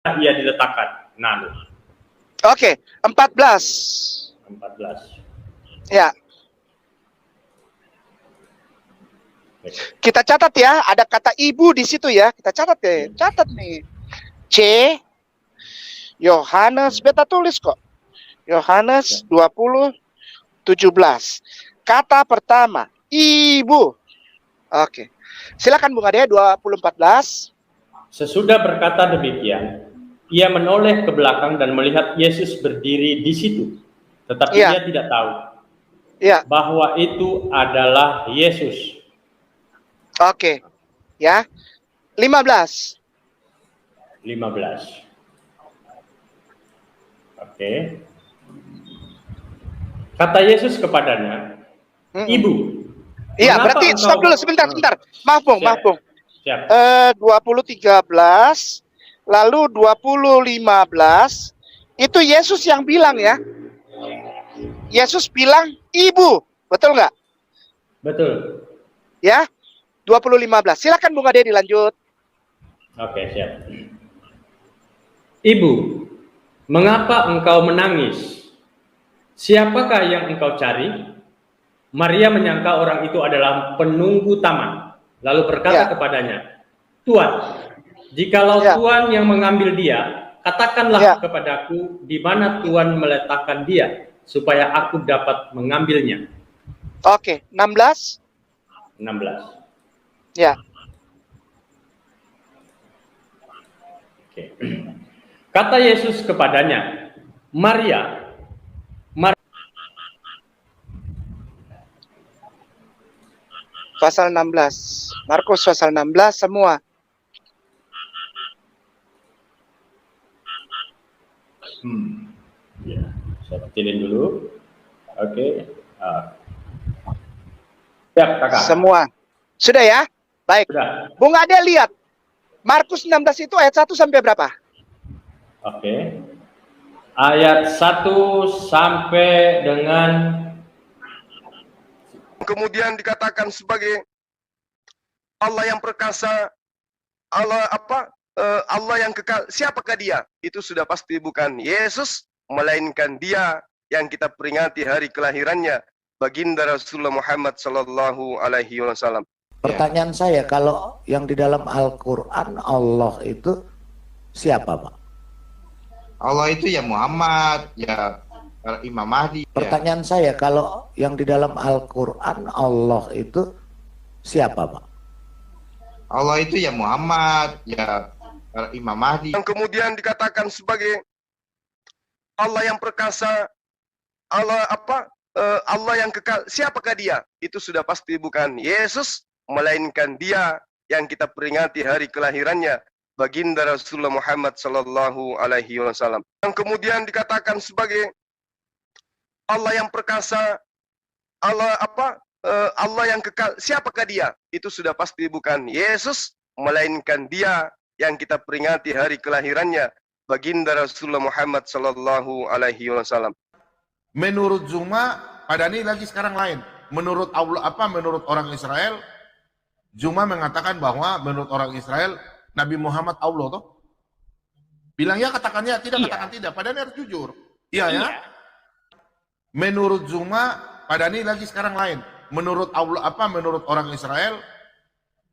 ia diletakkan. Nah, Oke, 14. 14. Ya. Kita catat ya, ada kata ibu di situ ya. Kita catat ya. Catat nih. C. Yohanes, beta tulis kok. Yohanes 20:17. Kata pertama, ibu. Oke. Silakan Bung Ade 20:14. Sesudah berkata demikian, ia menoleh ke belakang dan melihat Yesus berdiri di situ. Tetapi ia tidak tahu bahwa itu adalah Yesus. Oke. Ya. 15. 15. Oke. Kata Yesus kepadanya, ibu. Iya, berarti stop dulu sebentar. Maaf, Bung. 20:13, lalu 20:15 itu Yesus yang bilang ya. Yesus bilang ibu, betul nggak? Betul. Ya, 20:15. Silakan Bung Ade dilanjut. Oke, siap. Ibu, mengapa engkau menangis? Siapakah yang engkau cari? Maria menyangka orang itu adalah penunggu taman, lalu berkata kepadanya, Tuan, jikalau Tuan yang mengambil dia, katakanlah kepadaku di mana Tuan meletakkan dia, supaya aku dapat mengambilnya. Oke, 16. 16. Ya. Oke. Kata Yesus kepadanya, Maria. Pasal 16. Markus pasal 16 semua. Ya, saya kecilin dulu. Oke. Siap, Kakak. Semua. Sudah ya? Baik. Sudah. Bung Ade lihat. Markus 16 itu ayat 1 sampai berapa? Oke. Ayat 1 sampai dengan kemudian dikatakan sebagai Allah yang perkasa, Allah yang kekal. Siapakah dia? Itu sudah pasti bukan Yesus, melainkan dia yang kita peringati hari kelahirannya, baginda Rasulullah Muhammad sallallahu alaihi wasallam. Pertanyaan saya, kalau yang di dalam Al-Quran Allah itu siapa, Pak? Allah itu ya Muhammad, ya Imam Mahdi. Pertanyaan saya, kalau yang di dalam Al-Quran Allah itu siapa, Pak? Allah itu ya Muhammad, ya Imam Mahdi. Yang kemudian dikatakan sebagai Allah yang perkasa, Allah yang kekal. Siapakah dia? Itu sudah pasti bukan Yesus, melainkan dia yang kita peringati hari kelahirannya, baginda Rasulullah Muhammad sallallahu alaihi wasallam. Yang kemudian dikatakan sebagai Allah yang perkasa, Allah yang kekal. Siapakah dia? Itu sudah pasti bukan Yesus, melainkan dia yang kita peringati hari kelahirannya, baginda Rasulullah Muhammad sallallahu alaihi wasallam. Menurut Zuma, Padani lagi sekarang lain. Menurut Allah menurut orang Israel, Zuma mengatakan bahwa menurut orang Israel Nabi Muhammad Allah toh. Bilang ya, katakannya tidak, katakan tidak. Padani harus jujur. Iya ya. Menurut Zuma, Padani lagi sekarang lain. Menurut Allah menurut orang Israel,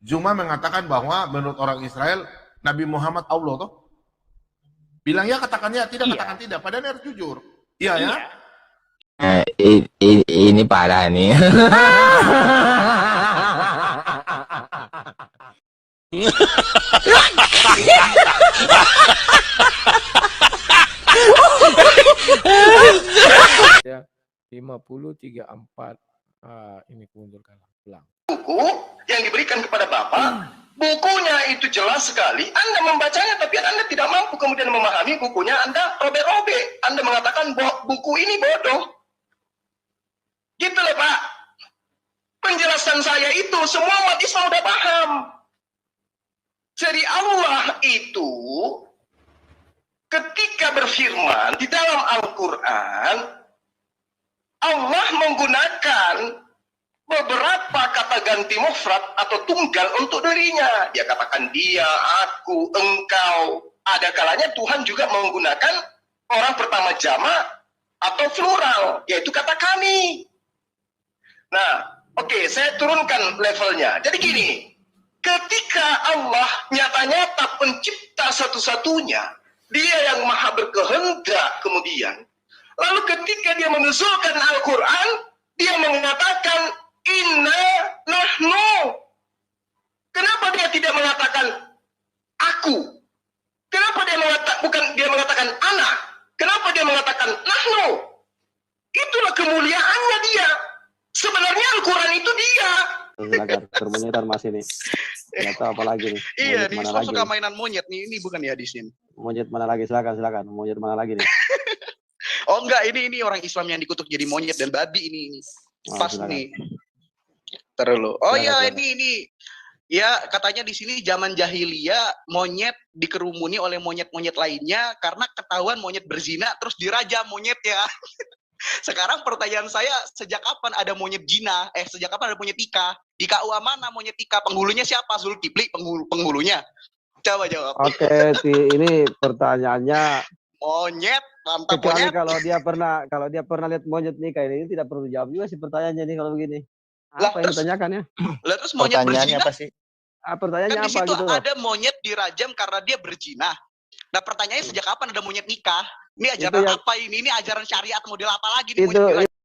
Zuma mengatakan bahwa menurut orang Israel Nabi Muhammad Allah toh. Bilang ya, katakannya tidak, katakan tidak. Padani harus jujur. Iya ya. Ini parah nih. Ya, 50:34. Ini kemundur pulang. Buku yang diberikan kepada Bapak, bukunya itu jelas sekali. Anda membacanya tapi Anda tidak mampu kemudian memahami bukunya, Anda robek-robek. Anda mengatakan bahwa buku ini bodoh. Gitu loh, Pak. Penjelasan saya itu semua umat Islam udah paham. Jadi Allah itu ketika berfirman di dalam Al-Quran, Allah menggunakan beberapa kata ganti mufrad atau tunggal untuk dirinya. Dia katakan dia, aku, engkau, ada kalanya Tuhan juga menggunakan orang pertama jamak atau plural, yaitu kata kami. Nah, oke, saya turunkan levelnya. Jadi gini, ketika Allah nyata-nyata pencipta satu-satunya, dia yang maha berkehendak kemudian, lalu ketika dia menuzulkan Al-Quran, dia mengatakan, inna nahnu. Kenapa dia tidak mengatakan aku? Kenapa dia mengatakan anak? Kenapa dia mengatakan nahnu? Itulah kemuliaannya dia. Sebenarnya Al-Quran itu dia. Silakan, bermonyetan Mas ini. Nggak tahu apa lagi nih. Iya, Monyet nih mana Islam lagi suka nih? mainan monyet nih. Ini bukan ya di sini. Monyet mana lagi? Silakan. Monyet mana lagi nih? Oh enggak, ini orang Islam yang dikutuk jadi monyet dan babi ini. Oh, Pas silakan. nih. Terlalu. Oh iya, Silakan. ini. Ya, katanya di sini zaman jahiliyah monyet dikerumuni oleh monyet-monyet lainnya karena ketahuan monyet berzina terus dirajam monyetnya. Sekarang pertanyaan saya, sejak kapan ada monyet jina? Sejak kapan ada monyet tika? Di KUA mana monyet tika? Penghulunya siapa? Zulkifli penghulunya. Coba jawab. Oke, ini pertanyaannya. Monyet, mantap Kecuali monyet. kalau dia pernah lihat monyet nikah ini tidak perlu jawab juga sih pertanyaannya nih kalau begini. Lah, Apa yang terus- ditanyakan ya? Lah terus monyet berzina? Apa sih? Pertanyaannya Kan di apa situ gitu loh? ada monyet dirajam karena dia berzina. Nah pertanyaannya sejak kapan ada monyet nikah? Ini ajaran Itu yang- apa ini? Ini ajaran syariat model apa lagi nih Itu monyet dirajam?